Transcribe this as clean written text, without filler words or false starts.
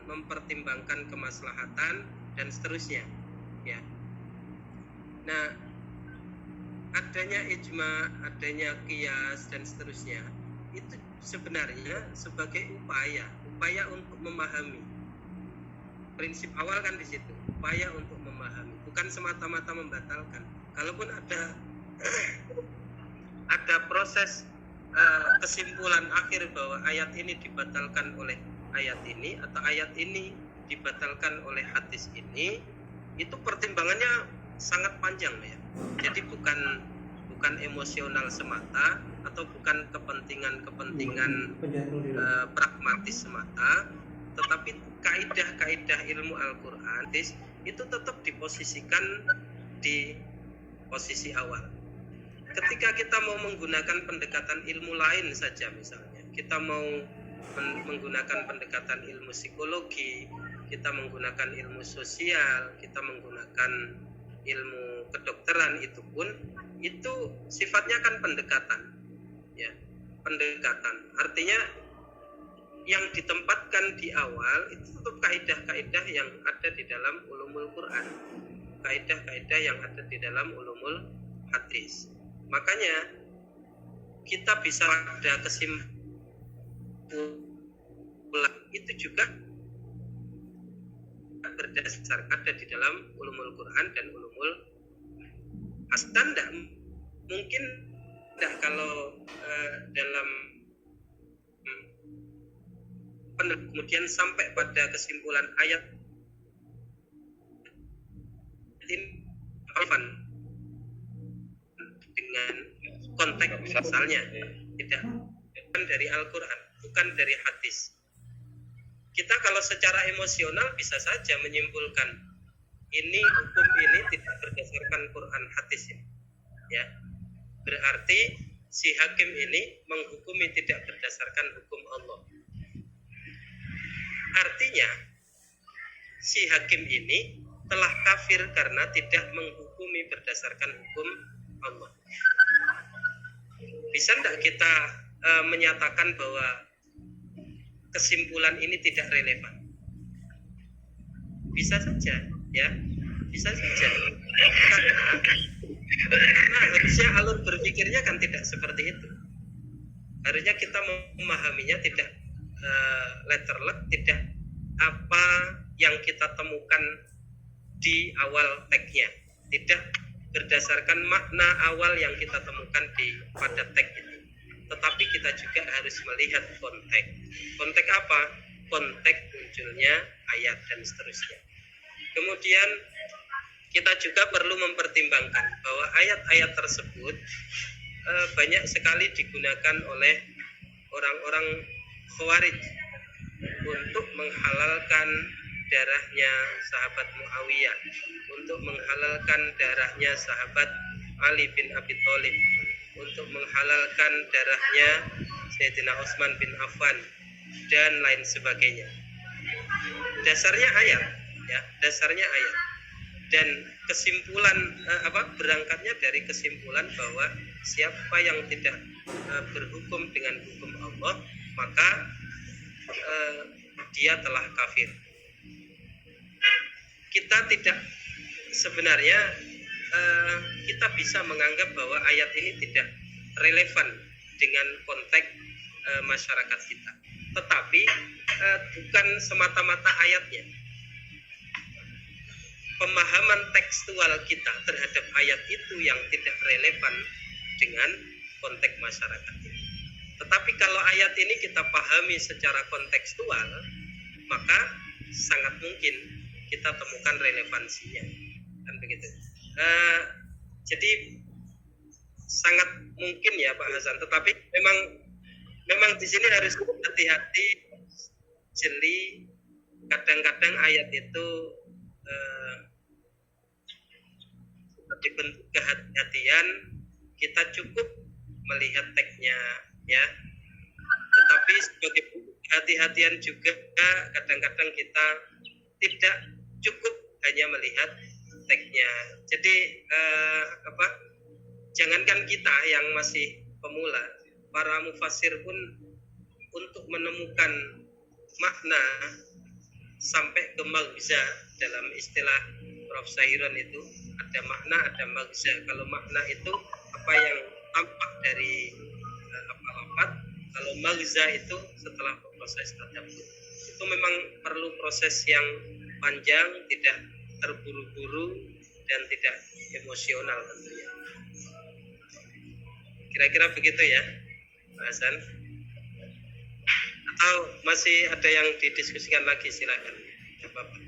mempertimbangkan kemaslahatan dan seterusnya, ya. Nah, adanya ijma, adanya qiyas dan seterusnya itu sebenarnya sebagai upaya untuk memahami. Prinsip awal kan di situ, upaya untuk memahami, bukan semata-mata membatalkan. Kalaupun ada proses kesimpulan akhir bahwa ayat ini dibatalkan oleh ayat ini atau ayat ini dibatalkan oleh hadis ini, itu pertimbangannya sangat panjang, ya. Jadi bukan emosional semata atau bukan kepentingan pragmatis semata, tetapi kaidah-kaidah ilmu Al-Quran itu tetap diposisikan di posisi awal. Ketika kita mau menggunakan pendekatan ilmu lain saja, misalnya kita mau menggunakan pendekatan ilmu psikologi, kita menggunakan ilmu sosial, kita menggunakan ilmu kedokteran, itu pun itu sifatnya kan pendekatan, ya, pendekatan. Artinya yang ditempatkan di awal itu tetap kaidah-kaidah yang ada di dalam ulumul Quran, kaidah-kaidah yang ada di dalam ulumul hadis. Makanya kita bisa ada kesimpulan itu juga berdasarkan ada di dalam ulumul Quran dan ulumul asdan. Mungkin tidak kalau dalam kemudian sampai pada kesimpulan ayat ini dengan konteks misalnya, tidak, bukan dari Al-Quran, bukan dari hadis. Kita kalau secara emosional bisa saja menyimpulkan ini hukum ini tidak berdasarkan Quran hadis, ya. Berarti si hakim ini menghukumi tidak berdasarkan hukum Allah. Artinya si hakim ini telah kafir karena tidak menghukumi berdasarkan hukum Allah. Bisa tidak kita menyatakan bahwa kesimpulan ini tidak relevan? Bisa saja, ya, bisa saja. Karena harusnya alur berpikirnya kan tidak seperti itu. Harusnya kita memahaminya tidak letterlek, tidak apa yang kita temukan di awal teksnya, tidak berdasarkan makna awal yang kita temukan pada teks itu, tetapi kita juga harus melihat konteks. Konteks apa? Konteks munculnya ayat dan seterusnya. Kemudian kita juga perlu mempertimbangkan bahwa ayat-ayat tersebut banyak sekali digunakan oleh orang-orang Khawarij untuk menghalalkan darahnya sahabat Muawiyah, untuk menghalalkan darahnya sahabat Ali bin Abi Thalib, untuk menghalalkan darahnya Sayyidina Utsman bin Affan dan lain sebagainya. Dasarnya ayat, ya, dasarnya ayat. Dan kesimpulan berangkatnya dari kesimpulan bahwa siapa yang tidak berhukum dengan hukum Allah, maka dia telah kafir. Kita tidak sebenarnya kita bisa menganggap bahwa ayat ini tidak relevan dengan konteks masyarakat kita. Tetapi bukan semata-mata ayatnya. Pemahaman tekstual kita terhadap ayat itu yang tidak relevan dengan konteks masyarakat ini. Tetapi kalau ayat ini kita pahami secara kontekstual, maka sangat mungkin kita temukan relevansinya, kan begitu. Jadi sangat mungkin ya Pak Hasan. Tetapi memang di sini harus hati-hati, jeli. Kadang-kadang ayat itu seperti bentuk kehati-hatian, kita cukup melihat teksnya, ya. Tetapi sebagai bentuk kehati-hatian juga kadang-kadang kita tidak cukup hanya melihat teksnya. Jadi jangankan kita yang masih pemula, para mufassir pun untuk menemukan makna sampai ke magza. Dalam istilah Prof. Sahiron itu ada makna, ada magza. Kalau makna itu apa yang tampak dari lafaz, kalau magza itu setelah proses tadabbur. Itu memang perlu proses yang panjang, tidak terburu-buru dan tidak emosional tentunya. Kira-kira begitu ya, Pak Hasan. Atau masih ada yang didiskusikan lagi, silakan. Bapak.